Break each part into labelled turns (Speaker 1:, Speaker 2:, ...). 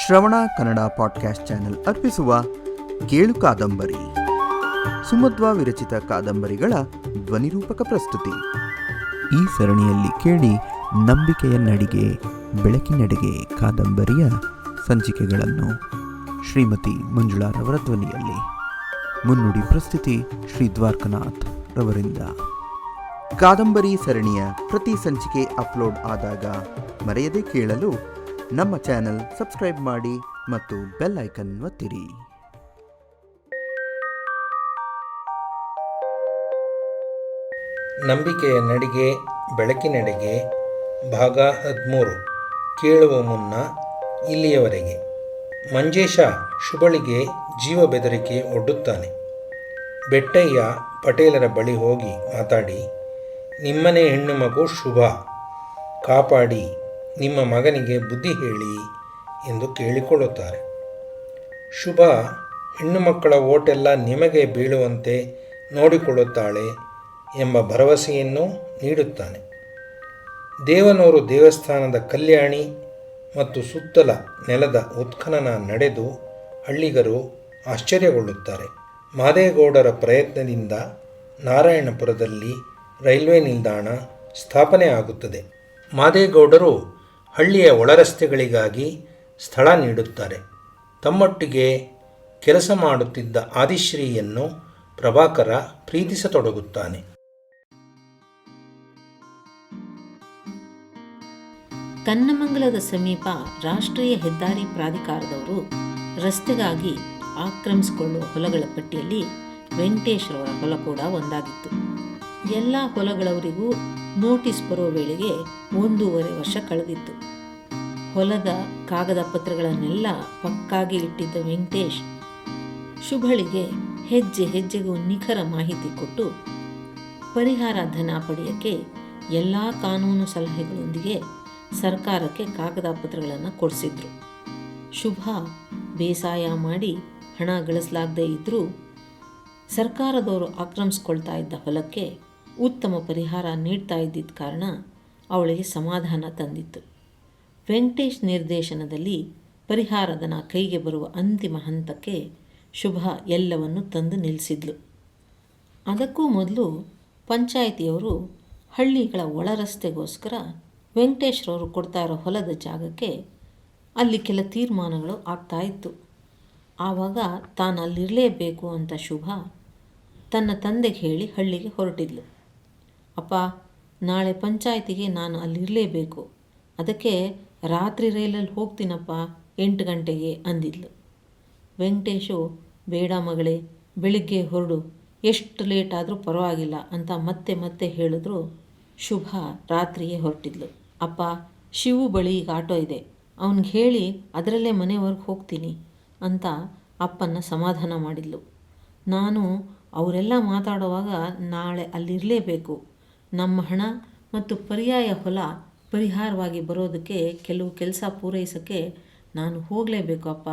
Speaker 1: ಶ್ರವಣ Kannada podcast channel ಅರ್ಪಿಸುವ ಕೇಳು ಕಾದಂಬರಿ ಸುಮಧ್ವ ವಿರಚಿತ ಕಾದಂಬರಿಗಳ ಧ್ವನಿರೂಪಕ ಪ್ರಸ್ತುತಿ. ಈ ಸರಣಿಯಲ್ಲಿ ಕೇಳಿ ನಂಬಿಕೆಯ ನಡಿಗೆ ಬೆಳಕಿನೆಡೆಗೆ ಕಾದಂಬರಿಯ ಸಂಚಿಕೆಗಳನ್ನು ಶ್ರೀಮತಿ ಮಂಜುಳಾರವರ ಧ್ವನಿಯಲ್ಲಿ. ಮುನ್ನುಡಿ ಪ್ರಸ್ತುತಿ ಶ್ರೀ ದ್ವಾರಕನಾಥ್ ರವರಿಂದ. ಕಾದಂಬರಿ ಸರಣಿಯ ಪ್ರತಿ ಸಂಚಿಕೆ ಅಪ್ಲೋಡ್ ಆದಾಗ ಮರೆಯದೆ ಕೇಳಲು ನಮ್ಮ ಚಾನೆಲ್ ಸಬ್ಸ್ಕ್ರೈಬ್ ಮಾಡಿ ಮತ್ತು ಬೆಲ್ ಐಕನ್ ಒತ್ತಿರಿ.
Speaker 2: ನಂಬಿಕೆಯ ನಡಿಗೆ ಬೆಳಕಿನೆಡೆಗೆ ಭಾಗ 13. ಕೇಳುವ ಮುನ್ನ ಇಲ್ಲಿಯವರೆಗೆ. ಮಂಜೇಶ ಶುಭಳಿಗೆ ಜೀವ ಬೆದರಿಕೆ ಒಡ್ಡುತ್ತಾನೆ. ಬೆಟ್ಟಯ್ಯ ಪಟೇಲರ ಬಳಿ ಹೋಗಿ ಮಾತಾಡಿ, ನಿಮ್ಮನೆ ಹೆಣ್ಣು ಮಗು ಶುಭ, ಕಾಪಾಡಿ ನಿಮ್ಮ ಮಗನಿಗೆ ಬುದ್ಧಿ ಹೇಳಿ ಎಂದು ಕೇಳಿಕೊಳ್ಳುತ್ತಾರೆ. ಶುಭ ಹೆಣ್ಣು ಮಕ್ಕಳ ಓಟೆಲ್ಲ ನಿಮಗೆ ಬೀಳುವಂತೆ ನೋಡಿಕೊಳ್ಳುತ್ತಾಳೆ ಎಂಬ ಭರವಸೆಯನ್ನು ನೀಡುತ್ತಾನೆ. ದೇವನೂರು ದೇವಸ್ಥಾನದ ಕಲ್ಯಾಣಿ ಮತ್ತು ಸುತ್ತಲ ನೆಲದ ಉತ್ಖನನ ನಡೆದು ಹಳ್ಳಿಗರು ಆಶ್ಚರ್ಯಗೊಳ್ಳುತ್ತಾರೆ. ಮಾದೇಗೌಡರ ಪ್ರಯತ್ನದಿಂದ ನಾರಾಯಣಪುರದಲ್ಲಿ ರೈಲ್ವೆ ನಿಲ್ದಾಣ ಸ್ಥಾಪನೆ ಆಗುತ್ತದೆ. ಮಾದೇಗೌಡರು ಹಳ್ಳಿಯ ಒಳರಸ್ತೆಗಳಿಗಾಗಿ ಸ್ಥಳ ನೀಡುತ್ತಾರೆ. ತಮ್ಮೊಟ್ಟಿಗೆ ಕೆಲಸ ಮಾಡುತ್ತಿದ್ದ ಆದಿಶ್ರೀಯನ್ನು ಪ್ರಭಾಕರ ಪ್ರೀತಿಸತೊಡಗುತ್ತಾನೆ.
Speaker 3: ಕನ್ನಮಂಗಲದ ಸಮೀಪ ರಾಷ್ಟ್ರೀಯ ಹೆದ್ದಾರಿ ಪ್ರಾಧಿಕಾರದವರು ರಸ್ತೆಗಾಗಿ ಆಕ್ರಮಿಸಿಕೊಳ್ಳುವ ಹೊಲಗಳ ಪಟ್ಟಿಯಲ್ಲಿ ವೆಂಕಟೇಶ್ರವರ ಹೊಲ ಕೂಡ ಒಂದಾಗಿತ್ತು. ಎಲ್ಲ ಹೊಲಗಳವರಿಗೂ ನೋಟಿಸ್ ಬರೋ ವೇಳೆಗೆ 1.5 ವರ್ಷ ಕಳೆದಿತ್ತು. ಹೊಲದ ಕಾಗದ ಪತ್ರಗಳನ್ನೆಲ್ಲ ಪಕ್ಕಾಗಿ ಇಟ್ಟಿದ್ದ ವೆಂಕಟೇಶ್ ಶುಭಳಿಗೆ ಹೆಜ್ಜೆ ಹೆಜ್ಜೆಗೂ ನಿಖರ ಮಾಹಿತಿ ಕೊಟ್ಟು ಪರಿಹಾರ ಧನ ಪಡೆಯೋಕ್ಕೆ ಎಲ್ಲ ಕಾನೂನು ಸಲಹೆಗಳೊಂದಿಗೆ ಸರ್ಕಾರಕ್ಕೆ ಕಾಗದ ಪತ್ರಗಳನ್ನು ಕೊಡಿಸಿದ್ರು. ಶುಭ ಬೇಸಾಯ ಮಾಡಿ ಹಣ ಗಳಿಸಲಾಗದೇ ಇದ್ದರೂ ಸರ್ಕಾರದವರು ಆಕ್ರಮಿಸ್ಕೊಳ್ತಾ ಇದ್ದ ಹೊಲಕ್ಕೆ ಉತ್ತಮ ಪರಿಹಾರ ನೀಡ್ತಾ ಇದ್ದಿದ್ದ ಕಾರಣ ಅವಳಿಗೆ ಸಮಾಧಾನ ತಂದಿತ್ತು. ವೆಂಕಟೇಶ್ ನಿರ್ದೇಶನದಲ್ಲಿ ಪರಿಹಾರಧನ ಕೈಗೆ ಬರುವ ಅಂತಿಮ ಹಂತಕ್ಕೆ ಶುಭ ಎಲ್ಲವನ್ನು ತಂದು ನಿಲ್ಲಿಸಿದ್ಲು. ಅದಕ್ಕೂ ಮೊದಲು ಪಂಚಾಯಿತಿಯವರು ಹಳ್ಳಿಗಳ ಒಳರಸ್ತೆಗೋಸ್ಕರ ವೆಂಕಟೇಶ್ರವರು ಕೊಡ್ತಾ ಇರೋ ಹೊಲದ ಜಾಗಕ್ಕೆ ಅಲ್ಲಿ ಕೆಲ ತೀರ್ಮಾನಗಳು ಆಗ್ತಾ ಇತ್ತು. ಆವಾಗ ತಾನು ಅಲ್ಲಿರಲೇಬೇಕು ಅಂತ ಶುಭ ತನ್ನ ತಂದೆಗೆ ಹೇಳಿ ಹಳ್ಳಿಗೆ ಹೊರಟಿದ್ಲು. ಅಪ್ಪ, ನಾಳೆ ಪಂಚಾಯಿತಿಗೆ ನಾನು ಅಲ್ಲಿರಲೇಬೇಕು, ಅದಕ್ಕೆ ರಾತ್ರಿ ರೈಲಲ್ಲಿ ಹೋಗ್ತೀನಪ್ಪ 8 ಗಂಟೆಗೆ ಅಂದಿದ್ಲು. ವೆಂಕಟೇಶು, ಬೇಡ ಮಗಳೇ, ಬೆಳಿಗ್ಗೆ ಹೊರಡು, ಎಷ್ಟು ಲೇಟ್ ಆದರೂ ಪರವಾಗಿಲ್ಲ ಅಂತ ಮತ್ತೆ ಮತ್ತೆ ಹೇಳಿದ್ರು. ಶುಭ ರಾತ್ರಿಯೇ ಹೊರಟಿದ್ಲು. ಅಪ್ಪ, ಶಿವು ಬಳಿ ಈಗ ಆಟೋ ಇದೆ, ಅವನಿಗೆ ಹೇಳಿ ಅದರಲ್ಲೇ ಮನೆವರೆಗೆ ಹೋಗ್ತೀನಿ ಅಂತ ಅಪ್ಪನ ಸಮಾಧಾನ ಮಾಡಿದ್ಲು. ನಾನು ಅವರೆಲ್ಲ ಮಾತಾಡುವಾಗ ನಾಳೆ ಅಲ್ಲಿರಲೇಬೇಕು, ನಮ್ಮ ಹಣ ಮತ್ತು ಪರ್ಯಾಯ ಹೊಲ ಪರಿಹಾರವಾಗಿ ಬರೋದಕ್ಕೆ ಕೆಲವು ಕೆಲಸ ಪೂರೈಸೋಕ್ಕೆ ನಾನು ಹೋಗಲೇಬೇಕು ಅಪ್ಪ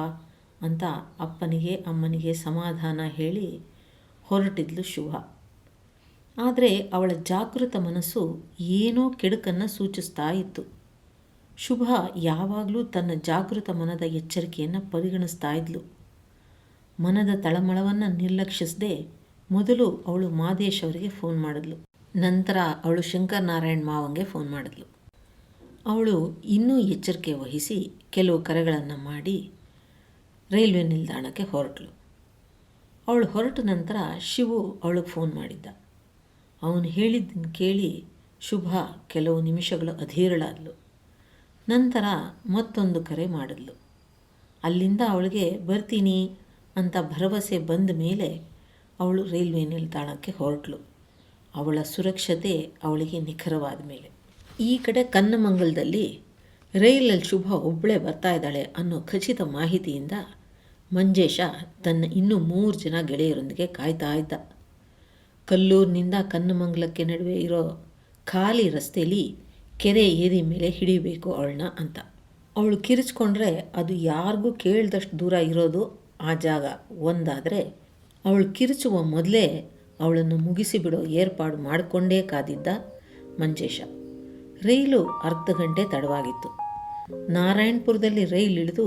Speaker 3: ಅಂತ ಅಪ್ಪನಿಗೆ ಅಮ್ಮನಿಗೆ ಸಮಾಧಾನ ಹೇಳಿ ಹೊರಟಿದ್ಲು ಶುಭ. ಆದರೆ ಅವಳ ಜಾಗೃತ ಮನಸ್ಸು ಏನೋ ಕೆಡುಕನ್ನು ಸೂಚಿಸ್ತಾ ಇತ್ತು. ಶುಭ ಯಾವಾಗಲೂ ತನ್ನ ಜಾಗೃತ ಮನದ ಎಚ್ಚರಿಕೆಯನ್ನು ಪರಿಗಣಿಸ್ತಾ ಇದ್ಲು. ಮನದ ತಳಮಳವನ್ನು ನಿರ್ಲಕ್ಷಿಸದೆ ಮೊದಲು ಅವಳು ಮಾದೇಶ್ ಅವರಿಗೆ ಫೋನ್ ಮಾಡಿದ್ಲು. ನಂತರ ಅವಳು ಶಂಕರನಾರಾಯಣ್ ಮಾವಂಗೆ ಫೋನ್ ಮಾಡಿದ್ಲು. ಅವಳು ಇನ್ನೂ ಎಚ್ಚರಿಕೆ ವಹಿಸಿ ಕೆಲವು ಕರೆಗಳನ್ನು ಮಾಡಿ ರೈಲ್ವೆ ನಿಲ್ದಾಣಕ್ಕೆ ಹೊರಟಳು. ಅವಳು ಹೊರಟ ನಂತರ ಶಿವು ಅವಳಿಗೆ ಫೋನ್ ಮಾಡಿದ್ದ. ಅವನು ಹೇಳಿದ್ದನ್ನು ಕೇಳಿ ಶುಭ ಕೆಲವು ನಿಮಿಷಗಳು ಅಧೀರಳಾದಳು. ನಂತರ ಮತ್ತೊಂದು ಕರೆ ಮಾಡಿದ್ಲು. ಅಲ್ಲಿಂದ ಅವಳಿಗೆ ಬರ್ತೀನಿ ಅಂತ ಭರವಸೆ ಬಂದ ಮೇಲೆ ಅವಳು ರೈಲ್ವೆ ನಿಲ್ದಾಣಕ್ಕೆ ಹೊರಟಳು. ಅವಳ ಸುರಕ್ಷತೆ ಅವಳಿಗೆ ನಿಖರವಾದ ಮೇಲೆ. ಈ ಕಡೆ ಕನ್ನಮಂಗಲದಲ್ಲಿ ರೈಲಲ್ಲಿ ಶುಭ ಒಬ್ಬಳೇ ಬರ್ತಾ ಇದ್ದಾಳೆ ಅನ್ನೋ ಖಚಿತ ಮಾಹಿತಿಯಿಂದ ಮಂಜೇಶ ತನ್ನ ಇನ್ನೂ 3 ಜನ ಗೆಳೆಯರೊಂದಿಗೆ ಕಾಯ್ತಾ ಇದ್ದ. ಕಲ್ಲೂರಿನಿಂದ ಕನ್ನಮಂಗಲಕ್ಕೆ ನಡುವೆ ಇರೋ ಖಾಲಿ ರಸ್ತೆಯಲ್ಲಿ ಕೆರೆ ಏರಿ ಮೇಲೆ ಹಿಡಿಬೇಕು ಅವಳನ್ನ ಅಂತ. ಅವಳು ಕಿರಿಚ್ಕೊಂಡ್ರೆ ಅದು ಯಾರಿಗೂ ಕೇಳಿದಷ್ಟು ದೂರ ಇರೋದು ಆ ಜಾಗ ಒಂದಾದರೆ, ಅವಳು ಕಿರಿಚುವ ಮೊದಲೇ ಅವಳನ್ನು ಮುಗಿಸಿಬಿಡೋ ಏರ್ಪಾಡು ಮಾಡಿಕೊಂಡೇ ಕಾದಿದ್ದ ಮಂಜೇಶ. ರೈಲು ಅರ್ಧ ಗಂಟೆ ತಡವಾಗಿತ್ತು. ನಾರಾಯಣಪುರದಲ್ಲಿ ರೈಲು ಇಳಿದು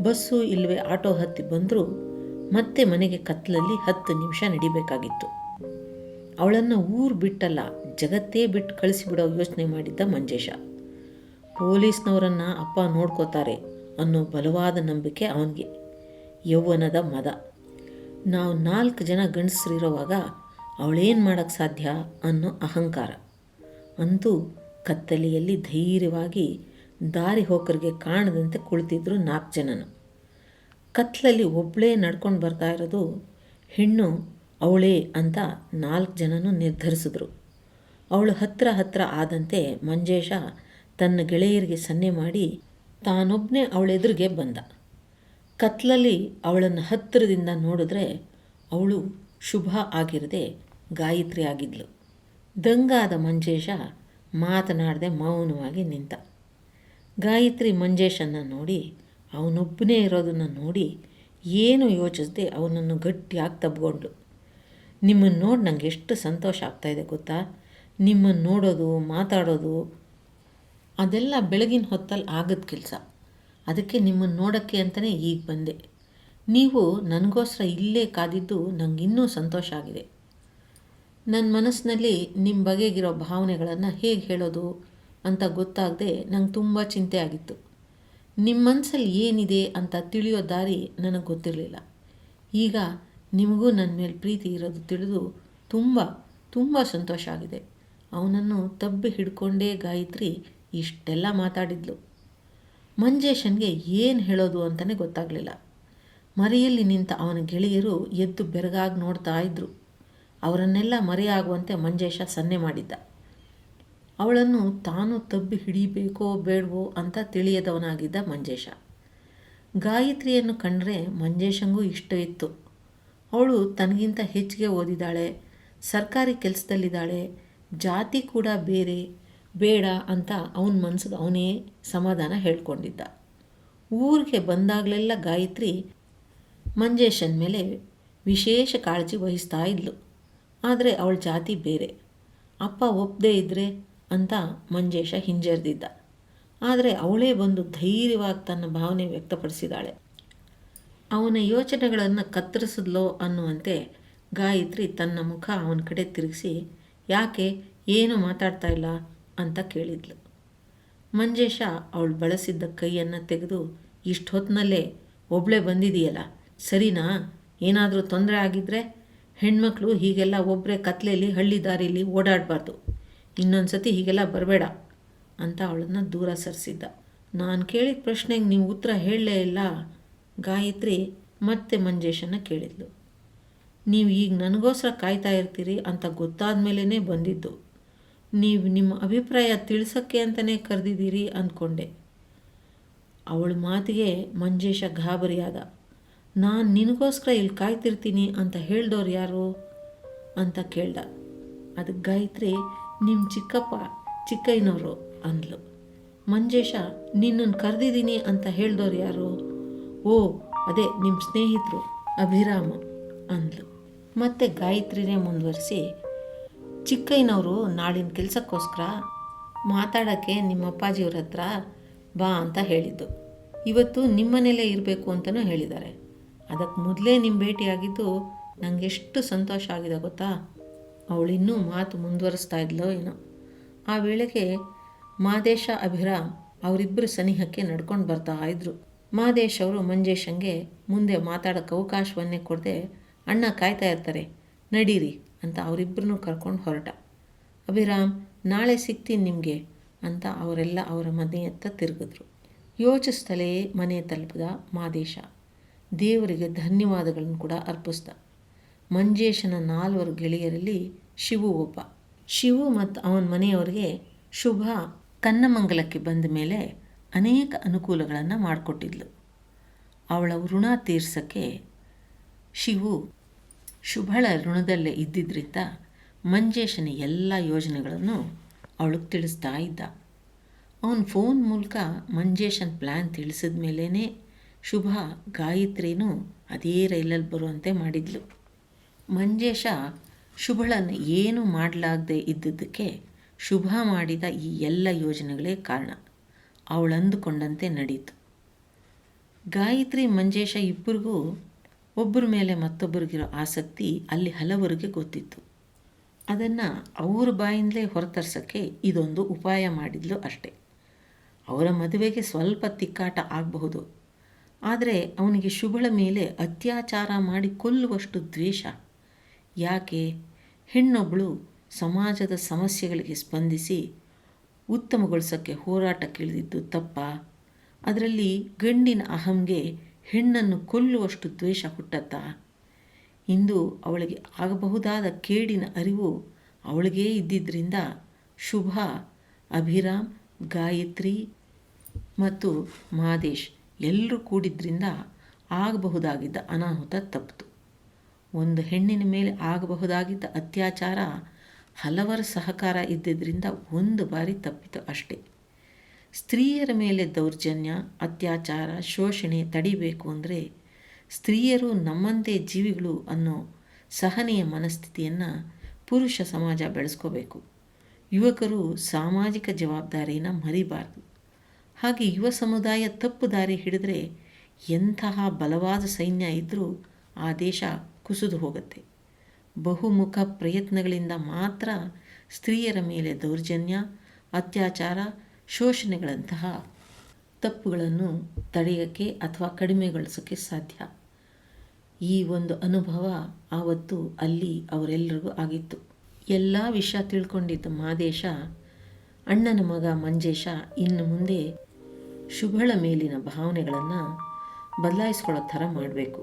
Speaker 3: ಬಸ್ಸು ಇಲ್ಲವೇ ಆಟೋ ಹತ್ತಿ ಬಂದರೂ ಮತ್ತೆ ಮನೆಗೆ ಕತ್ತಲಲ್ಲಿ 10 ನಿಮಿಷ ನಡಿಬೇಕಾಗಿತ್ತು. ಅವಳನ್ನು ಊರು ಬಿಟ್ಟಲ್ಲ, ಜಗತ್ತೇ ಬಿಟ್ಟು ಕಳಿಸಿಬಿಡೋ ಯೋಚನೆ ಮಾಡಿದ್ದ ಮಂಜೇಶ. ಪೊಲೀಸ್ನವರನ್ನು ಅಪ್ಪ ನೋಡ್ಕೋತಾರೆ ಅನ್ನೋ ಬಲವಾದ ನಂಬಿಕೆ ಅವನಿಗೆ. ಯೌವನದ ಮದ. ನಾವು 4 ಜನ ಗಂಡಸರಿರೋವಾಗ ಅವಳೇನು ಮಾಡೋಕ್ಕೆ ಸಾಧ್ಯ ಅನ್ನೋ ಅಹಂಕಾರ. ಅಂತೂ ಕತ್ತಲೆಯಲ್ಲಿ ಧೈರ್ಯವಾಗಿ ದಾರಿ ಹೋಕರಿಗೆ ಕಾಣದಂತೆ ಕುಳಿತಿದ್ರು 4 ಜನನು. ಕತ್ತಲಲ್ಲಿ ಒಬ್ಬಳೇ ನಡ್ಕೊಂಡು ಬರ್ತಾ ಇರೋದು ಹೆಣ್ಣು ಅವಳೇ ಅಂತ 4 ಜನನು ನಿರ್ಧರಿಸಿದ್ರು. ಅವಳು ಹತ್ರ ಆದಂತೆ ಮಂಜೇಶ ತನ್ನ ಗೆಳೆಯರಿಗೆ ಸನ್ನೆ ಮಾಡಿ ತಾನೊಬ್ಬನೇ ಅವಳೆದುರಿಗೆ ಬಂದ. ಕತ್ತಲಲ್ಲಿ ಅವಳನ್ನು ಹತ್ತಿರದಿಂದ ನೋಡಿದ್ರೆ ಅವಳು ಶುಭ ಆಗಿರದೆ ಗಾಯತ್ರಿ ಆಗಿದ್ಲು. ದಂಗಾದ ಮಂಜೇಶ ಮಾತನಾಡದೆ ಮೌನವಾಗಿ ನಿಂತ. ಗಾಯತ್ರಿ ಮಂಜೇಶನ್ನು ನೋಡಿ, ಅವನೊಬ್ಬನೇ ಇರೋದನ್ನು ನೋಡಿ ಏನು ಯೋಚಿಸದೆ ಅವನನ್ನು ಗಟ್ಟಿಯಾಗಿ ತಬ್ಕೊಂಡ್ಳು. ನಿಮ್ಮನ್ನು ನೋಡಿ ನನಗೆ ಎಷ್ಟು ಸಂತೋಷ ಆಗ್ತಾಯಿದೆ ಗೊತ್ತಾ. ನಿಮ್ಮನ್ನು ನೋಡೋದು, ಮಾತಾಡೋದು ಅದೆಲ್ಲ ಬೆಳಗಿನ ಹೊತ್ತಲ್ಲಿ ಆಗದ ಕೆಲಸ. ಅದಕ್ಕೆ ನಿಮ್ಮನ್ನು ನೋಡೋಕ್ಕೆ ಅಂತಲೇ ಈಗ ಬಂದೆ. ನೀವು ನನಗೋಸ್ಕರ ಇಲ್ಲೇ ಕಾದಿದ್ದು ನಂಗೆ ಇನ್ನೂ ಸಂತೋಷ ಆಗಿದೆ. ನನ್ನ ಮನಸ್ಸಿನಲ್ಲಿ ನಿಮ್ಮ ಬಗೆಗಿರೋ ಭಾವನೆಗಳನ್ನು ಹೇಗೆ ಹೇಳೋದು ಅಂತ ಗೊತ್ತಾಗದೆ ನಂಗೆ ತುಂಬ ಚಿಂತೆ ಆಗಿತ್ತು. ನಿಮ್ಮ ಮನಸ್ಸಲ್ಲಿ ಏನಿದೆ ಅಂತ ತಿಳಿಯೋ ದಾರಿ ನನಗೆ ಗೊತ್ತಿರಲಿಲ್ಲ. ಈಗ ನಿಮಗೂ ನನ್ನ ಮೇಲೆ ಪ್ರೀತಿ ಇರೋದು ತಿಳಿದು ತುಂಬ ಸಂತೋಷ ಆಗಿದೆ. ಅವನನ್ನು ತಬ್ಬಿ ಹಿಡ್ಕೊಂಡೇ ಗಾಯತ್ರಿ ಇಷ್ಟೆಲ್ಲ ಮಾತಾಡಿದ್ಲು. ಮಂಜೇಶನ್ಗೆ ಏನು ಹೇಳೋದು ಅಂತಲೇ ಗೊತ್ತಾಗಲಿಲ್ಲ. ಮರೆಯಲ್ಲಿ ನಿಂತ ಅವನ ಗೆಳೆಯರು ಎದ್ದು ಬೆರಗಾಗಿ ನೋಡ್ತಾ ಇದ್ದರು. ಅವರನ್ನೆಲ್ಲ ಮರೆಯಾಗುವಂತೆ ಮಂಜೇಶ ಸನ್ನೆ ಮಾಡಿದ್ದ. ಅವಳನ್ನು ತಾನು ತಬ್ಬಿ ಹಿಡಿಬೇಕೋ ಬೇಡವೋ ಅಂತ ತಿಳಿಯದವನಾಗಿದ್ದ ಮಂಜೇಶ. ಗಾಯತ್ರಿಯನ್ನು ಕಂಡರೆ ಮಂಜೇಶಂಗೂ ಇಷ್ಟವಿತ್ತು. ಅವಳು ತನಗಿಂತ ಹೆಚ್ಚಿಗೆ ಓದಿದ್ದಾಳೆ, ಸರ್ಕಾರಿ ಕೆಲಸದಲ್ಲಿದ್ದಾಳೆ, ಜಾತಿ ಕೂಡ ಬೇಡ ಅಂತ ಅವನ ಮನಸ್ಸಿಗೆ ಅವನೇ ಸಮಾಧಾನ ಹೇಳ್ಕೊಂಡಿದ್ದ. ಊರಿಗೆ ಬಂದಾಗಲೆಲ್ಲ ಗಾಯತ್ರಿ ಮಂಜೇಶನ ಮೇಲೆ ವಿಶೇಷ ಕಾಳಜಿ ವಹಿಸ್ತಾ ಇದ್ಲು. ಆದರೆ ಅವಳ ಜಾತಿ ಬೇರೆ. ಅಪ್ಪ ಒಪ್ಪದೇ ಇದ್ದರೆ ಅಂತ ಮಂಜೇಶ ಹಿಂಜರಿದಿದ್ದ. ಆದರೆ ಅವಳೇ ಬಂದು ಧೈರ್ಯವಾಗಿ ತನ್ನ ಭಾವನೆ ವ್ಯಕ್ತಪಡಿಸಿದಾಳೆ. ಅವನ ಯೋಚನೆಗಳನ್ನು ಕತ್ತರಿಸಿದ್ಲೋ ಅನ್ನುವಂತೆ ಗಾಯತ್ರಿ ತನ್ನ ಮುಖ ಅವನ ಕಡೆ ತಿರುಗಿಸಿ, ಯಾಕೆ ಏನು ಮಾತಾಡ್ತಾ ಇಲ್ಲ ಅಂತ ಕೇಳಿದ್ಲು. ಮಂಜೇಶ ಅವಳು ಬಳಸಿದ್ದ ಕೈಯನ್ನು ತೆಗೆದು, ಇಷ್ಟು ಹೊತ್ತಿನಲ್ಲೇ ಒಬ್ಬಳೇ ಬಂದಿದೆಯಲ್ಲ, ಸರಿನಾ? ಏನಾದರೂ ತೊಂದರೆ ಆಗಿದ್ದರೆ ಹೆಣ್ಮಕ್ಳು ಹೀಗೆಲ್ಲ ಒಬ್ಬರೇ ಕತ್ಲೆಯಲ್ಲಿ ಹಳ್ಳಿ ದಾರಿಲಿ ಓಡಾಡಬಾರ್ದು. ಇನ್ನೊಂದು ಸತಿ ಹೀಗೆಲ್ಲ ಬರಬೇಡ ಅಂತ ಅವಳನ್ನು ದೂರ ಸರಿಸಿದ್ದ. ನಾನು ಕೇಳಿದ ಪ್ರಶ್ನೆಗೆ ನೀವು ಉತ್ತರ ಹೇಳಲೇ ಇಲ್ಲ. ಗಾಯತ್ರಿ ಮತ್ತೆ ಮಂಜೇಶನ ಕೇಳಿದ್ಲು. ನೀವು ಈಗ ನನಗೋಸ್ಕರ ಕಾಯ್ತಾ ಇರ್ತೀರಿ ಅಂತ ಗೊತ್ತಾದ ಮೇಲೇ ಬಂದಿದ್ದು. ನೀವು ನಿಮ್ಮ ಅಭಿಪ್ರಾಯ ತಿಳಿಸೋಕ್ಕೆ ಅಂತಲೇ ಕರೆದಿದ್ದೀರಿ ಅಂದ್ಕೊಂಡೆ. ಅವಳ ಮಾತಿಗೆ ಮಂಜೇಶ ಗಾಬರಿಯಾದ. ನಾನು ನಿನಗೋಸ್ಕರ ಇಲ್ಲಿ ಕಾಯ್ತಿರ್ತೀನಿ ಅಂತ ಹೇಳ್ದವ್ರು ಯಾರು ಅಂತ ಕೇಳ್ದ. ಅದಕ್ಕೆ ಗಾಯತ್ರಿ, ನಿಮ್ಮ ಚಿಕ್ಕಯ್ಯನವರು ಅಂದ್ಲು. ಮಂಜೇಶ, ನಿನ್ನನ್ನು ಕರೆದಿದ್ದೀನಿ ಅಂತ ಹೇಳ್ದವ್ರು ಯಾರು? ಓ, ಅದೇ ನಿಮ್ಮ ಸ್ನೇಹಿತರು ಅಭಿರಾಮ ಅಂದ್ಲು. ಮತ್ತೆ ಗಾಯತ್ರಿನೇ ಮುಂದುವರಿಸಿ, ಚಿಕ್ಕಯ್ಯನವರು ನಾಳಿನ ಕೆಲಸಕ್ಕೋಸ್ಕರ ಮಾತಾಡೋಕ್ಕೆ ನಿಮ್ಮ ಅಪ್ಪಾಜಿಯವ್ರ ಹತ್ರ ಬಾ ಅಂತ ಹೇಳಿದ್ದು. ಇವತ್ತು ನಿಮ್ಮನೇಲೇ ಇರಬೇಕು ಅಂತಲೂ ಹೇಳಿದ್ದಾರೆ. ಅದಕ್ಕೆ ಮೊದಲೇ ನಿಮ್ಮ ಭೇಟಿಯಾಗಿದ್ದು ನನಗೆ ಎಷ್ಟು ಸಂತೋಷ ಆಗಿದೆ ಗೊತ್ತಾ. ಅವಳಿನ್ನೂ ಮಾತು ಮುಂದುವರಿಸ್ತಾ ಇದ್ಲೋ ಏನೋ. ಆ ವೇಳೆಗೆ ಮಾದೇಶ ಅಭಿರಾಮ್ ಅವರಿಬ್ಬರು ಸನಿಹಕ್ಕೆ ನಡ್ಕೊಂಡು ಬರ್ತಾ ಇದ್ರು. ಮಾದೇಶ್ ಅವರು ಮಂಜೇಶಂಗೆ ಮುಂದೆ ಮಾತಾಡೋಕ್ಕೆ ಅವಕಾಶವನ್ನೇ ಕೊಡದೆ, ಅಣ್ಣ ಕಾಯ್ತಾ ಇರ್ತಾರೆ, ನಡೀರಿ ಅಂತ ಅವರಿಬ್ಬರನ್ನೂ ಕರ್ಕೊಂಡು ಹೊರಟ. ಅಭಿರಾಮ್, ನಾಳೆ ಸಿಗ್ತೀನಿ ನಿಮಗೆ ಅಂತ ಅವರೆಲ್ಲ ಅವರ ಮನೆಯತ್ತ ತಿರುಗಿದ್ರು. ಯೋಚಿಸ್ತಲೇ ಮನೆ ತಲುಪಿದ ಮಾದೇಶ ದೇವರಿಗೆ ಧನ್ಯವಾದಗಳನ್ನು ಕೂಡ ಅರ್ಪಿಸ್ದ. ಮಂಜೇಶನ 4 ಗೆಳೆಯರಲ್ಲಿ ಶಿವು ಒಬ್ಬ. ಶಿವು ಮತ್ತು ಅವನ ಮನೆಯವರಿಗೆ ಶುಭ ಕನ್ನಮಂಗಲಕ್ಕೆ ಬಂದ ಮೇಲೆ ಅನೇಕ ಅನುಕೂಲಗಳನ್ನು ಮಾಡಿಕೊಟ್ಟಿದ್ಲು. ಅವಳ ಋಣ ತೀರ್ಸೋಕ್ಕೆ ಶಿವು ಶುಭಳ ಋಣದಲ್ಲೇ ಇದ್ದಿದ್ದರಿಂದ ಮಂಜೇಶನ ಎಲ್ಲ ಯೋಜನೆಗಳನ್ನು ಅವಳಿಗೆ ತಿಳಿಸ್ತಾ ಇದ್ದ. ಅವನ ಫೋನ್ ಮೂಲಕ ಮಂಜೇಶನ ಪ್ಲ್ಯಾನ್ ತಿಳಿಸಿದ ಮೇಲೇ ಶುಭ ಗಾಯತ್ರಿನೂ ಅದೇ ರೈಲಲ್ಲಿ ಬರುವಂತೆ ಮಾಡಿದ್ಲು. ಮಂಜೇಶ ಶುಭಳನ್ನು ಏನೂ ಮಾಡಲಾಗದೆ ಇದ್ದಿದ್ದಕ್ಕೆ ಶುಭ ಮಾಡಿದ ಈ ಎಲ್ಲ ಯೋಜನೆಗಳೇ ಕಾರಣ. ಅವಳು ಅಂದುಕೊಂಡಂತೆ ನಡೀತು. ಗಾಯತ್ರಿ ಮಂಜೇಶ ಇಬ್ಬರಿಗೂ ಒಬ್ಬರ ಮೇಲೆ ಮತ್ತೊಬ್ಬರಿಗಿರೋ ಆಸಕ್ತಿ ಅಲ್ಲಿ ಹಲವರಿಗೆ ಗೊತ್ತಿತ್ತು. ಅದನ್ನು ಅವ್ರ ಬಾಯಿಂದಲೇ ಹೊರತರ್ಸೋಕ್ಕೆ ಇದೊಂದು ಉಪಾಯ ಮಾಡಿದ್ಲು ಅಷ್ಟೆ. ಅವರ ಮದುವೆಗೆ ಸ್ವಲ್ಪ ತಿಕ್ಕಾಟ ಆಗಬಹುದು, ಆದರೆ ಅವನಿಗೆ ಶುಭಳ ಮೇಲೆ ಅತ್ಯಾಚಾರ ಮಾಡಿ ಕೊಲ್ಲುವಷ್ಟು ದ್ವೇಷ ಯಾಕೆ? ಹೆಣ್ಣೊಬ್ಬಳು ಸಮಾಜದ ಸಮಸ್ಯೆಗಳಿಗೆ ಸ್ಪಂದಿಸಿ ಉತ್ತಮಗೊಳಿಸೋಕ್ಕೆ ಹೋರಾಟಕ್ಕಿಳಿದಿದ್ದು ತಪ್ಪ? ಅದರಲ್ಲಿ ಗಂಡಿನ ಅಹಂಗೆ ಹೆಣ್ಣನ್ನು ಕೊಲ್ಲುವಷ್ಟು ದ್ವೇಷ ಹುಟ್ಟತ್ತಾ? ಇಂದು ಅವಳಿಗೆ ಆಗಬಹುದಾದ ಕೇಡಿನ ಅರಿವು ಅವಳಿಗೇ ಇದ್ದಿದ್ದರಿಂದ ಶುಭ, ಅಭಿರಾಮ್, ಗಾಯತ್ರಿ ಮತ್ತು ಮಾದೇಶ್ ಎಲ್ಲರೂ ಕೂಡಿದ್ರಿಂದ ಆಗಬಹುದಾಗಿದ್ದ ಅನಾಹುತ ತಪ್ಪಿತು. ಒಂದು ಹೆಣ್ಣಿನ ಮೇಲೆ ಆಗಬಹುದಾಗಿದ್ದ ಅತ್ಯಾಚಾರ ಹಲವರ ಸಹಕಾರ ಇದ್ದಿದ್ದರಿಂದ ಒಂದು ಬಾರಿ ತಪ್ಪಿತು ಅಷ್ಟೆ. ಸ್ತ್ರೀಯರ ಮೇಲೆ ದೌರ್ಜನ್ಯ, ಅತ್ಯಾಚಾರ, ಶೋಷಣೆ ತಡಿಬೇಕು ಅಂದರೆ ಸ್ತ್ರೀಯರು ನಮ್ಮಂತೆ ಜೀವಿಗಳು ಅನ್ನೋ ಸಹನೆಯ ಮನಸ್ಥಿತಿಯನ್ನು ಪುರುಷ ಸಮಾಜ ಬೆಳೆಸ್ಕೋಬೇಕು. ಯುವಕರು ಸಾಮಾಜಿಕ ಜವಾಬ್ದಾರಿನ ಮರಿಬಾರ್ದು. ಹಾಗೆ ಯುವ ಸಮುದಾಯ ತಪ್ಪು ದಾರಿ ಹಿಡಿದ್ರೆ ಎಂತಹ ಬಲವಾದ ಸೈನ್ಯ ಇದ್ದರೂ ಆ ದೇಶ ಕುಸಿದು ಹೋಗುತ್ತೆ. ಬಹುಮುಖ ಪ್ರಯತ್ನಗಳಿಂದ ಮಾತ್ರ ಸ್ತ್ರೀಯರ ಮೇಲೆ ದೌರ್ಜನ್ಯ, ಅತ್ಯಾಚಾರ, ಶೋಷಣೆಗಳಂತಹ ತಪ್ಪುಗಳನ್ನು ತಡೆಯೋಕ್ಕೆ ಅಥವಾ ಕಡಿಮೆಗೊಳಿಸೋಕ್ಕೆ ಸಾಧ್ಯ. ಈ ಒಂದು ಅನುಭವ ಆವತ್ತು ಅಲ್ಲಿ ಅವರೆಲ್ಲರಿಗೂ ಆಗಿತ್ತು. ಎಲ್ಲ ವಿಷಯ ತಿಳ್ಕೊಂಡಿದ್ದ ಮಾದೇಶ ಅಣ್ಣನ ಮಗ ಮಂಜೇಶ ಇನ್ನು ಮುಂದೆ ಶುಭಳ ಮೇಲಿನ ಭಾವನೆಗಳನ್ನು ಬದಲಾಯಿಸ್ಕೊಳ್ಳೋ ಥರ ಮಾಡಬೇಕು.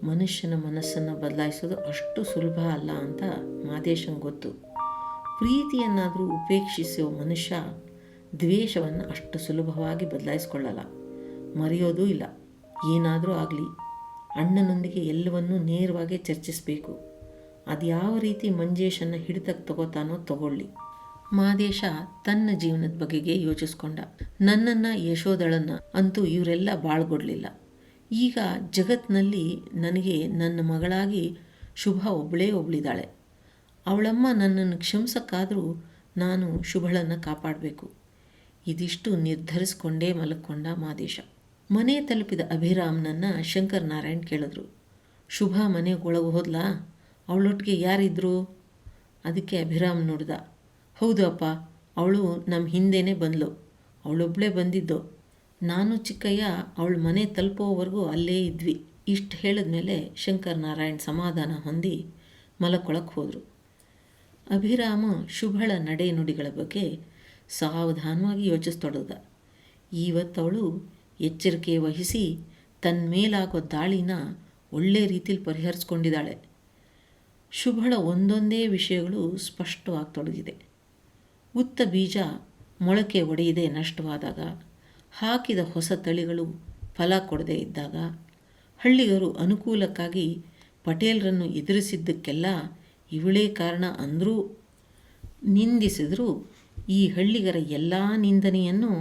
Speaker 3: ಮನುಷ್ಯನ ಮನಸ್ಸನ್ನು ಬದಲಾಯಿಸೋದು ಅಷ್ಟು ಸುಲಭ ಅಲ್ಲ ಅಂತ ಮಾದೇಶಂಗೆ ಗೊತ್ತು. ಪ್ರೀತಿಯನ್ನಾದರೂ ಉಪೇಕ್ಷಿಸೋ ಮನುಷ್ಯ ದ್ವೇಷವನ್ನು ಅಷ್ಟು ಸುಲಭವಾಗಿ ಬದಲಾಯಿಸ್ಕೊಳ್ಳಲ್ಲ, ಮರೆಯೋದೂ ಇಲ್ಲ. ಏನಾದರೂ ಆಗಲಿ ಅಣ್ಣನೊಂದಿಗೆ ಎಲ್ಲವನ್ನೂ ನೇರವಾಗಿ ಚರ್ಚಿಸಬೇಕು. ಅದು ಯಾವ ರೀತಿ ಮಂಜೇಶನ್ನು ಹಿಡಿತಕ್ಕೆ ತಗೋತಾನೋ ತಗೊಳ್ಳಿ. ಮಾದೇಶ ತನ್ನ ಜೀವನದ ಬಗೆಗೆ ಯೋಚಿಸ್ಕೊಂಡ. ನನ್ನನ್ನು ಯಶೋದಳನ್ನು ಅಂತೂ ಇವರೆಲ್ಲ ಬಾಳ್ಗೊಡ್ಲಿಲ್ಲ. ಈಗ ಜಗತ್ತಿನಲ್ಲಿ ನನಗೆ ನನ್ನ ಮಗಳಾಗಿ ಶುಭ ಒಬ್ಬಳಿದ್ದಾಳೆ. ಅವಳಮ್ಮ ನನ್ನನ್ನು ಕ್ಷಮಿಸೋಕ್ಕಾದರೂ ನಾನು ಶುಭಳನ್ನು ಕಾಪಾಡಬೇಕು. ಇದಿಷ್ಟು ನಿರ್ಧರಿಸ್ಕೊಂಡೇ ಮಲಕ್ಕೊಂಡ ಮಾದೇಶ. ಮನೆ ತಲುಪಿದ ಅಭಿರಾಮ್ನನ್ನು ಶಂಕರ್ ನಾರಾಯಣ್ ಕೇಳಿದ್ರು. ಶುಭ ಮನೆಗೆ ಒಳಗೆ ಹೋದ್ಲಾ? ಅವಳೊಟ್ಟಿಗೆ ಯಾರಿದ್ರು? ಅದಕ್ಕೆ ಅಭಿರಾಮ್ ನೋಡ್ದ. ಹೌದು ಅಪ್ಪ, ಅವಳು ನಮ್ಮ ಹಿಂದೆನೇ ಬಂದಳು. ಅವಳೊಬ್ಬಳೇ ಬಂದಿದ್ದು. ನಾನು ಚಿಕ್ಕಯ್ಯ ಅವಳ ಮನೆ ತಲುಪೋವರೆಗೂ ಅಲ್ಲೇ ಇದ್ವಿ. ಇಷ್ಟು ಹೇಳಿದ್ಮೇಲೆ ಶಂಕರ್ ನಾರಾಯಣ್ ಸಮಾಧಾನ ಹೊಂದಿ ಮಲಕ್ಕೊಳಕ್ಕೆ ಹೋದರು. ಅಭಿರಾಮ ಶುಭಳ ನಡೆ ನುಡಿಗಳ ಬಗ್ಗೆ ಸಾವಧಾನವಾಗಿ ಯೋಚಿಸ್ತೊಡದ. ಇವತ್ತವಳು ಎಚ್ಚರಿಕೆ ವಹಿಸಿ ತನ್ನ ಮೇಲಾಗೋ ದಾಳಿನ ಒಳ್ಳೆ ರೀತಿಲಿ ಪರಿಹರಿಸ್ಕೊಂಡಿದ್ದಾಳೆ. ಶುಭಳ ಒಂದೊಂದೇ ವಿಷಯಗಳು ಸ್ಪಷ್ಟವಾಗತೊಡಗಿದೆ. ಉತ್ತ ಬೀಜ ಮೊಳಕೆ ಒಡೆಯದೆ ನಷ್ಟವಾದಾಗ, ಹಾಕಿದ ಹೊಸ ತಳಿಗಳು ಫಲ ಕೊಡದೇ ಇದ್ದಾಗ, ಹಳ್ಳಿಗರು ಅನುಕೂಲಕ್ಕಾಗಿ ಪಟೇಲರನ್ನು ಎದುರಿಸಿದ್ದಕ್ಕೆಲ್ಲ ಇವಳೇ ಕಾರಣ ಅಂದರೂ ನಿಂದಿಸಿದರೂ ಈ ಹಳ್ಳಿಗರ ಎಲ್ಲ ನಿಂದನೆಯನ್ನು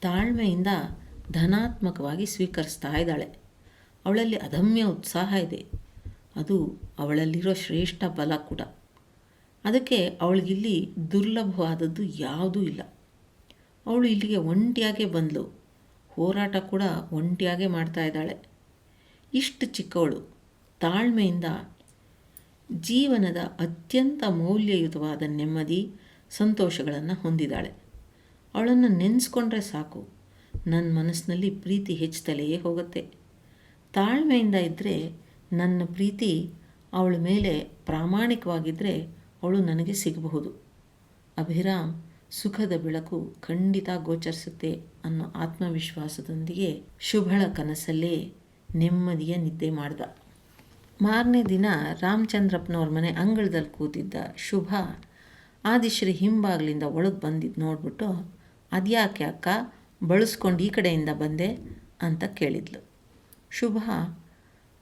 Speaker 3: ತಾಳ್ಮೆಯಿಂದ ಧನಾತ್ಮಕವಾಗಿ ಸ್ವೀಕರಿಸ್ತಾ ಇದ್ದಾಳೆ. ಅವಳಲ್ಲಿ ಅದಮ್ಯ ಉತ್ಸಾಹ ಇದೆ. ಅದು ಅವಳಲ್ಲಿರೋ ಶ್ರೇಷ್ಠ ಬಲ ಕೂಡ. ಅದಕ್ಕೆ ಅವಳಿಗಿಲ್ಲಿ ದುರ್ಲಭವಾದದ್ದು ಯಾವುದೂ ಇಲ್ಲ. ಅವಳು ಇಲ್ಲಿಗೆ ಒಂಟಿಯಾಗೇ ಬಂದಳು. ಹೋರಾಟ ಕೂಡ ಒಂಟಿಯಾಗೇ ಮಾಡ್ತಾ ಇದ್ದಾಳೆ. ಇಷ್ಟು ಚಿಕ್ಕವಳು ತಾಳ್ಮೆಯಿಂದ ಜೀವನದ ಅತ್ಯಂತ ಮೌಲ್ಯಯುತವಾದ ನೆಮ್ಮದಿ, ಸಂತೋಷಗಳನ್ನು ಹೊಂದಿದ್ದಾಳೆ. ಅವಳನ್ನು ನೆನೆಸ್ಕೊಂಡ್ರೆ ಸಾಕು, ನನ್ನ ಮನಸ್ಸಿನಲ್ಲಿ ಪ್ರೀತಿ ಹೆಚ್ಚುತ್ತಲೇ ಹೋಗುತ್ತೆ. ತಾಳ್ಮೆಯಿಂದ ಇದ್ದರೆ ನನ್ನ ಪ್ರೀತಿ ಅವಳ ಮೇಲೆ ಪ್ರಾಮಾಣಿಕವಾಗಿದ್ದರೆ ಅವಳು ನನಗೆ ಸಿಗಬಹುದು. ಅಭಿರಾಮ್ ಸುಖದ ಬೆಳಕು ಖಂಡಿತ ಗೋಚರಿಸುತ್ತೆ ಅನ್ನೋ ಆತ್ಮವಿಶ್ವಾಸದೊಂದಿಗೆ ಶುಭಳ ಕನಸಲ್ಲೇ ನೆಮ್ಮದಿಯ ನಿದ್ದೆ ಮಾಡ್ದ. ಮಾರನೇ ದಿನ ರಾಮಚಂದ್ರಪ್ಪನವ್ರ ಮನೆ ಅಂಗಳದಲ್ಲಿ ಕೂತಿದ್ದ ಶುಭ ಆದಿಶ್ರೀ ಹಿಂಬಾಗ್ಲಿಂದ ಒಳಗೆ ಬಂದಿದ್ದು ನೋಡ್ಬಿಟ್ಟು, ಅದ್ಯಾಕೆ ಅಕ್ಕ ಬಳಸ್ಕೊಂಡು ಈ ಕಡೆಯಿಂದ ಬಂದೆ ಅಂತ ಕೇಳಿದ್ಲು. ಶುಭ,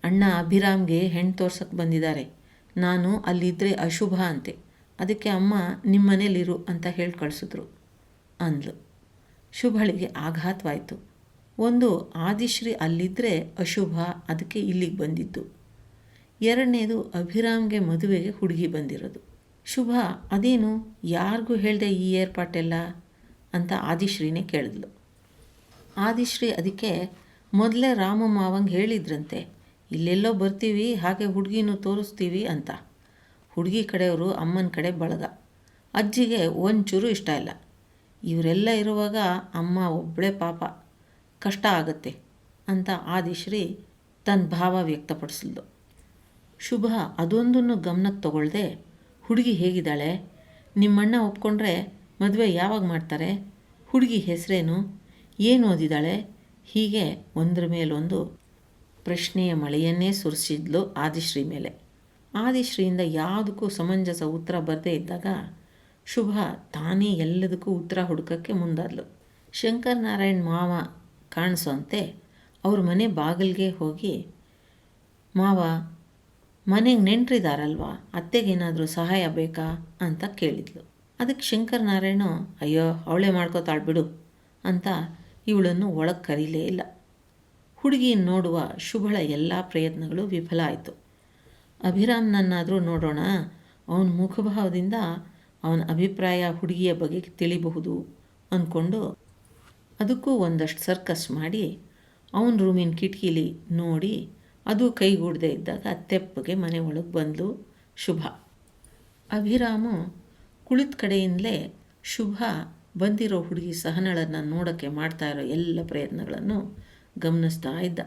Speaker 3: ಅಣ್ಣ ಅಭಿರಾಮ್ಗೆ ಹೆಣ್ಣು ತೋರ್ಸಕ್ಕೆ ಬಂದಿದ್ದಾರೆ. ನಾನು ಅಲ್ಲಿದ್ದರೆ ಅಶುಭ ಅಂತೆ, ಅದಕ್ಕೆ ಅಮ್ಮ ನಿಮ್ಮ ಮನೇಲಿರು ಅಂತ ಹೇಳಿ ಕಳಿಸಿದ್ರು ಅಂದ್ಲು. ಶುಭಳಿಗೆ ಆಘಾತವಾಯಿತು. ಒಂದು, ಆದಿಶ್ರೀ ಅಲ್ಲಿದ್ದರೆ ಅಶುಭ, ಅದಕ್ಕೆ ಇಲ್ಲಿಗೆ ಬಂದಿದ್ದು. ಎರಡನೇದು, ಅಭಿರಾಮ್ಗೆ ಮದುವೆಗೆ ಹುಡುಗಿ ಬಂದಿರೋದು. ಶುಭ, ಅದೇನು ಯಾರಿಗೂ ಹೇಳ್ದೆ ಈ ಏರ್ಪಾಟೆಲ್ಲ ಅಂತ ಆದಿಶ್ರೀನೇ ಕೇಳಿದ್ಲು. ಆದಿಶ್ರೀ ಅದಕ್ಕೆ ಮೊದಲೇ ರಾಮ ಮಾವಂಗೆ ಹೇಳಿದ್ರಂತೆ, ಇಲ್ಲೆಲ್ಲೋ ಬರ್ತೀವಿ, ಹಾಗೆ ಹುಡುಗಿನೂ ತೋರಿಸ್ತೀವಿ ಅಂತ. ಹುಡುಗಿ ಕಡೆಯವರು ಅಮ್ಮನ ಕಡೆ ಬಳಗ. ಅಜ್ಜಿಗೆ ಒಂಚೂರು ಇಷ್ಟ ಇಲ್ಲ. ಇವರೆಲ್ಲ ಇರುವಾಗ ಅಮ್ಮ ಒಬ್ಬಳೇ ಪಾಪ, ಕಷ್ಟ ಆಗತ್ತೆ ಅಂತ ಆದಿಶ್ರೀ ತನ್ನ ಭಾವ ವ್ಯಕ್ತಪಡಿಸಿದ್ಲು. ಶುಭ ಅದೊಂದನ್ನು ಗಮನಕ್ಕೆ ತಗೊಳ್ದೆ, ಹುಡುಗಿ ಹೇಗಿದ್ದಾಳೆ, ನಿಮ್ಮಣ್ಣ ಒಪ್ಕೊಂಡ್ರೆ ಮದುವೆ ಯಾವಾಗ ಮಾಡ್ತಾರೆ, ಹುಡುಗಿ ಹೆಸರೇನು, ಏನು ಓದಿದ್ದಾಳೆ, ಹೀಗೆ ಒಂದರ ಮೇಲೊಂದು ಪ್ರಶ್ನೆಯ ಮಳೆಯನ್ನೇ ಸುರಿಸಿದ್ಲು ಆದಿಶ್ರೀ ಮೇಲೆ. ಆದಿಶ್ರೀಯಿಂದ ಯಾವುದಕ್ಕೂ ಸಮಂಜಸ ಉತ್ತರ ಬರದೇ ಇದ್ದಾಗ ಶುಭ ತಾನೇ ಎಲ್ಲದಕ್ಕೂ ಉತ್ತರ ಹುಡುಕಕ್ಕೆ ಮುಂದಾದ್ಲು. ಶಂಕರನಾರಾಯಣ್ ಮಾವ ಕಾಣಿಸೋಂತೆ ಅವ್ರ ಮನೆ ಬಾಗಿಲಿಗೆ ಹೋಗಿ, ಮಾವ ಮನೆಗೆ ನೆಂಟ್ರಿದಾರಲ್ವ, ಅತ್ತೆಗೇನಾದರೂ ಸಹಾಯ ಬೇಕಾ ಅಂತ ಕೇಳಿದ್ಲು. ಅದಕ್ಕೆ ಶಂಕರನಾರಾಯಣು, ಅಯ್ಯೋ ಅವಳೇ ಮಾಡ್ಕೋತಾಳು ಬಿಡು ಅಂತ ಇವಳನ್ನು ಒಳಗೆ ಕರೀಲೇ ಇಲ್ಲ. ಹುಡುಗಿಯನ್ನು ನೋಡುವ ಶುಭಳ ಎಲ್ಲ ಪ್ರಯತ್ನಗಳು ವಿಫಲ ಆಯಿತು. ಅಭಿರಾಮ್ನನ್ನಾದರೂ ನೋಡೋಣ, ಅವನ ಮುಖಭಾವದಿಂದ ಅವನ ಅಭಿಪ್ರಾಯ ಹುಡುಗಿಯ ಬಗ್ಗೆ ತಿಳಿಬಹುದು ಅಂದ್ಕೊಂಡು ಅದಕ್ಕೂ ಒಂದಷ್ಟು ಸರ್ಕಸ್ ಮಾಡಿ ಅವನ ರೂಮಿನ ಕಿಟಕಿಲಿ ನೋಡಿ ಅದು ಕೈಗೂಡದೆ ಇದ್ದಾಗ ತೆಪ್ಪಗೆ ಮನೆ ಒಳಗೆ ಬಂದಳು ಶುಭ. ಅಭಿರಾಮು ಕುಳಿತ ಕಡೆಯಿಂದಲೇ ಶುಭ ಬಂದಿರೋ ಹುಡುಗಿ ಸಹನಳನ್ನು ನೋಡೋಕ್ಕೆ ಮಾಡ್ತಾ ಇರೋ ಎಲ್ಲ ಪ್ರಯತ್ನಗಳನ್ನು ಗಮನಿಸ್ತಾ ಇದ್ದ.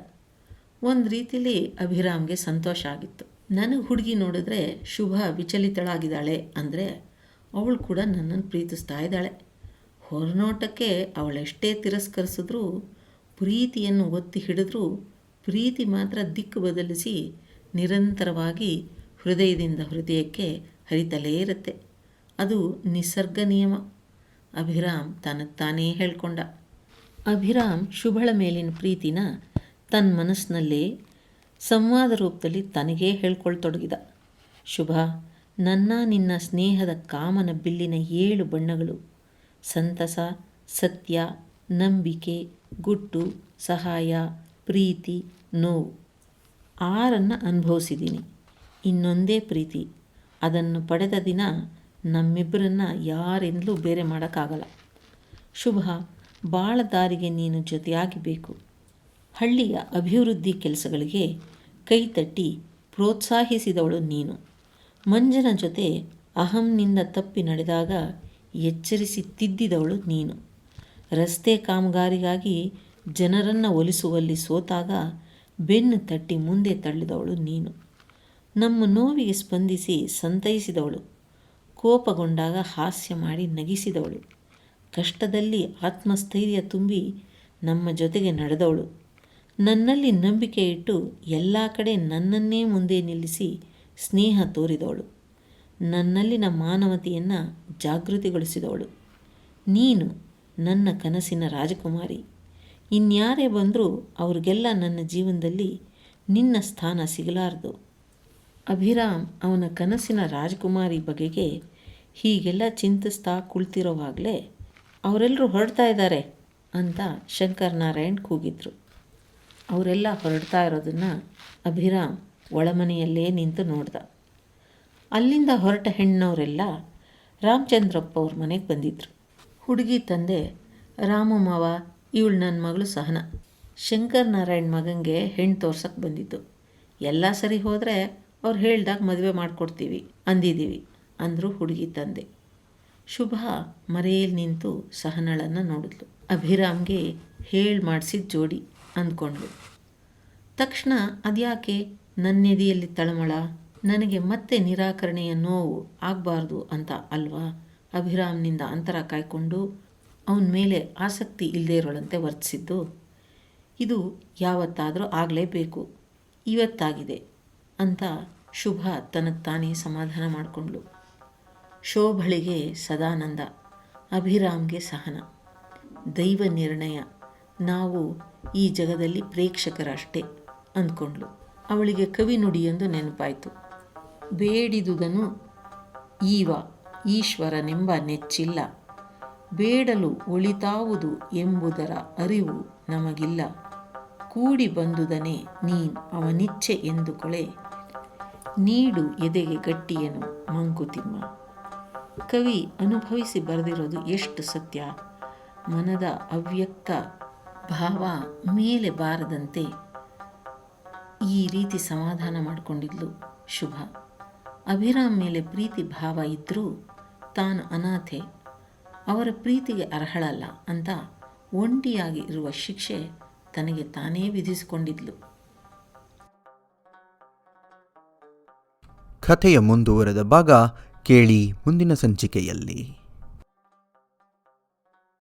Speaker 3: ಒಂದು ರೀತಿಲಿ ಅಭಿರಾಮ್ಗೆ ಸಂತೋಷ ಆಗಿತ್ತು. ನನಗೆ ಹುಡುಗಿ ನೋಡಿದ್ರೆ ಶುಭ ವಿಚಲಿತಳಾಗಿದ್ದಾಳೆ ಅಂದರೆ ಅವಳು ಕೂಡ ನನ್ನನ್ನು ಪ್ರೀತಿಸ್ತಾ ಇದ್ದಾಳೆ. ಹೊರನೋಟಕ್ಕೆ ಅವಳೆಷ್ಟೇ ತಿರಸ್ಕರಿಸಿದ್ರೂ, ಪ್ರೀತಿಯನ್ನು ಒತ್ತಿ ಹಿಡಿದ್ರೂ ಪ್ರೀತಿ ಮಾತ್ರ ದಿಕ್ಕು ಬದಲಿಸಿ ನಿರಂತರವಾಗಿ ಹೃದಯದಿಂದ ಹೃದಯಕ್ಕೆ ಹರಿತಲೇ ಇರುತ್ತೆ. ಅದು ನಿಸರ್ಗ ನಿಯಮ. ಅಭಿರಾಮ್ ತನಗೆ ತಾನೇ ಹೇಳ್ಕೊಂಡ. ಅಭಿರಾಮ್ ಶುಭಳ ಮೇಲಿನ ಪ್ರೀತಿನ ತನ್ನ ಮನಸ್ಸಿನಲ್ಲೇ ಸಂವಾದ ರೂಪದಲ್ಲಿ ತನಗೇ ಹೇಳ್ಕೊಳ್ತೊಡಗಿದ. ಶುಭ, ನನ್ನ ನಿನ್ನ ಸ್ನೇಹದ ಕಾಮನ ಬಿಲ್ಲಿನ 7 ಬಣ್ಣಗಳು, ಸಂತಸ, ಸತ್ಯ, ನಂಬಿಕೆ, ಗುಟ್ಟು, ಸಹಾಯ, ಪ್ರೀತಿ, ನೋವು, 6 ಅನುಭವಿಸಿದ್ದೀನಿ. ಇನ್ನೊಂದೇ ಪ್ರೀತಿ, ಅದನ್ನು ಪಡೆದ ದಿನ ನಮ್ಮಿಬ್ಬರನ್ನು ಯಾರಿಂದಲೂ ಬೇರೆ ಮಾಡೋಕ್ಕಾಗಲ್ಲ. ಶುಭ, ಬಾಳ ದಾರಿಗೆ ನೀನು ಜೊತೆಯಾಗಿ ಬೇಕು. ಹಳ್ಳಿಯ ಅಭಿವೃದ್ಧಿ ಕೆಲಸಗಳಿಗೆ ಕೈತಟ್ಟಿ ಪ್ರೋತ್ಸಾಹಿಸಿದವಳು ನೀನು. ಮಂಜನ ಜೊತೆ ಅಹಂನಿಂದ ತಪ್ಪಿ ನಡೆದಾಗ ಎಚ್ಚರಿಸಿ ತಿದ್ದಿದವಳು ನೀನು. ರಸ್ತೆ ಕಾಮಗಾರಿಗಾಗಿ ಜನರನ್ನು ಒಲಿಸುವಲ್ಲಿ ಸೋತಾಗ ಬೆನ್ನು ತಟ್ಟಿ ಮುಂದೆ ತಳ್ಳಿದವಳು ನೀನು. ನಮ್ಮ ನೋವಿಗೆ ಸ್ಪಂದಿಸಿ ಸಂತೈಸಿದವಳು. ಕೋಪಗೊಂಡಾಗ ಹಾಸ್ಯ ಮಾಡಿ ನಗಿಸಿದವಳು. ಕಷ್ಟದಲ್ಲಿ ಆತ್ಮಸ್ಥೈರ್ಯ ತುಂಬಿ ನಮ್ಮ ಜೊತೆಗೆ ನಡೆದವಳು. ನನ್ನಲ್ಲಿ ನಂಬಿಕೆ ಇಟ್ಟು ಎಲ್ಲ ಕಡೆ ನನ್ನನ್ನೇ ಮುಂದೆ ನಿಲ್ಲಿಸಿ ಸ್ನೇಹ ತೋರಿದವಳು. ನನ್ನಲ್ಲಿನ ಮಾನವತೆಯನ್ನು ಜಾಗೃತಿಗೊಳಿಸಿದವಳು. ನೀನು ನನ್ನ ಕನಸಿನ ರಾಜಕುಮಾರಿ. ಇನ್ಯಾರೇ ಬಂದರೂ ಅವ್ರಿಗೆಲ್ಲ ನನ್ನ ಜೀವನದಲ್ಲಿ ನಿನ್ನ ಸ್ಥಾನ ಸಿಗಲಾರದು. ಅಭಿರಾಮ್ ಅವನ ಕನಸಿನ ರಾಜಕುಮಾರಿ ಬಗೆಗೆ ಹೀಗೆಲ್ಲ ಚಿಂತಿಸ್ತಾ ಕುಳಿತಿರೋವಾಗಲೇ ಅವರೆಲ್ಲರೂ ಹೊರಡ್ತಾ ಇದ್ದಾರೆ ಅಂತ ಶಂಕರನಾರಾಯಣ್ ಕೂಗಿದ್ರು. ಅವರೆಲ್ಲ ಹೊರಡ್ತಾ ಇರೋದನ್ನು ಅಭಿರಾಮ್ ಒಳಮನೆಯಲ್ಲೇ ನಿಂತು ನೋಡ್ದ. ಅಲ್ಲಿಂದ ಹೊರಟ ಹೆಣ್ಣವರೆಲ್ಲ ರಾಮಚಂದ್ರಪ್ಪ ಅವ್ರ ಮನೆಗೆ ಬಂದಿದ್ರು. ಹುಡುಗಿ ತಂದೆ, ರಾಮು ಮಾವ, ಇವಳು ನನ್ನ ಮಗಳು ಸಹನ. ಶಂಕರನಾರಾಯಣ್ ಮಗನಿಗೆ ಹೆಣ್ಣು ತೋರ್ಸಕ್ಕೆ ಬಂದಿದ್ದು. ಎಲ್ಲ ಸರಿ ಹೋದರೆ ಅವ್ರು ಹೇಳ್ದಾಗ ಮದುವೆ ಮಾಡಿಕೊಡ್ತೀವಿ ಅಂದಿದ್ದೀವಿ ಅಂದರು ಹುಡುಗಿ ತಂದೆ. ಶುಭ ಮರೆಯಲ್ಲಿ ನಿಂತು ಸಹನಳನ್ನು ನೋಡಿದ್ಲು. ಅಭಿರಾಮ್ಗೆ ಹೇಳಿ ಮಾಡಿಸಿದ ಜೋಡಿ ಅಂದ್ಕೊಂಡ್ಳು. ತಕ್ಷಣ ಅದ್ಯಾಕೆ ನನ್ನೆದೆಯಲ್ಲಿ ತಳಮಳ, ನನಗೆ ಮತ್ತೆ ನಿರಾಕರಣೆಯ ನೋವು ಆಗಬಾರ್ದು ಅಂತ ಅಲ್ವಾ ಅಭಿರಾಮ್ನಿಂದ ಅಂತರ ಕಾಯ್ಕೊಂಡು ಅವನ ಮೇಲೆ ಆಸಕ್ತಿ ಇಲ್ಲದೇ ಇರೋಳಂತೆ ವರ್ತಿಸಿದ್ದು. ಇದು ಯಾವತ್ತಾದರೂ ಆಗಲೇಬೇಕು, ಇವತ್ತಾಗಿದೆ ಅಂತ ಶುಭ ತನಗೆ ತಾನೇ ಸಮಾಧಾನ ಮಾಡಿಕೊಂಡ್ಳು. ಶೋಭಳಿಗೆ ಸದಾನಂದ, ಅಭಿರಾಮ್ಗೆ ಸಹನ. ದೈವ ನಿರ್ಣಯ, ನಾವು ಈ ಜಗದಲ್ಲಿ ಪ್ರೇಕ್ಷಕರಷ್ಟೇ ಅಂದ್ಕೊಂಡ್ಳು. ಅವಳಿಗೆ ಕವಿ ನುಡಿಯೊಂದು ನೆನಪಾಯಿತು. ಬೇಡಿದುದನು ಈವ ಈಶ್ವರನೆಂಬ ನೆಚ್ಚಿಲ್ಲ, ಬೇಡಲು ಒಳಿತಾವುದು ಎಂಬುದರ ಅರಿವು ನಮಗಿಲ್ಲ, ಕೂಡಿ ಬಂದುದನೇ ನೀನ್ ಅವನಿಚ್ಛೆ ಎಂದುಕೊಳೆ, ನೀಡು ಎದೆಗೆ ಗಟ್ಟಿಯನು ಮಂಕುತಿಮ್ಮ. ಕವಿ ಅನುಭವಿಸಿ ಬರೆದಿರೋದು ಎಷ್ಟು ಸತ್ಯ. ಮನದ ಅವ್ಯಕ್ತ ಭಾವ ಮೇಲೆ ಬಾರದಂತೆ ಈ ರೀತಿ ಸಮಾಧಾನ ಮಾಡಿಕೊಂಡಿದ್ಲು ಶುಭ. ಅಭಿರಾಮ್ ಮೇಲೆ ಪ್ರೀತಿ ಭಾವ ಇದ್ದರೂ ತಾನು ಅನಾಥೆ, ಅವರ ಪ್ರೀತಿಗೆ ಅರ್ಹಳಲ್ಲ ಅಂತ ಒಂಟಿಯಾಗಿ ಇರುವ ಶಿಕ್ಷೆ ತನಗೆ ತಾನೇ ವಿಧಿಸಿಕೊಂಡಿದ್ಲು.
Speaker 1: ಕಥೆಯ ಮುಂದುವರೆದ ಭಾಗ ಕೇಳಿ ಮುಂದಿನ ಸಂಚಿಕೆಯಲ್ಲಿ.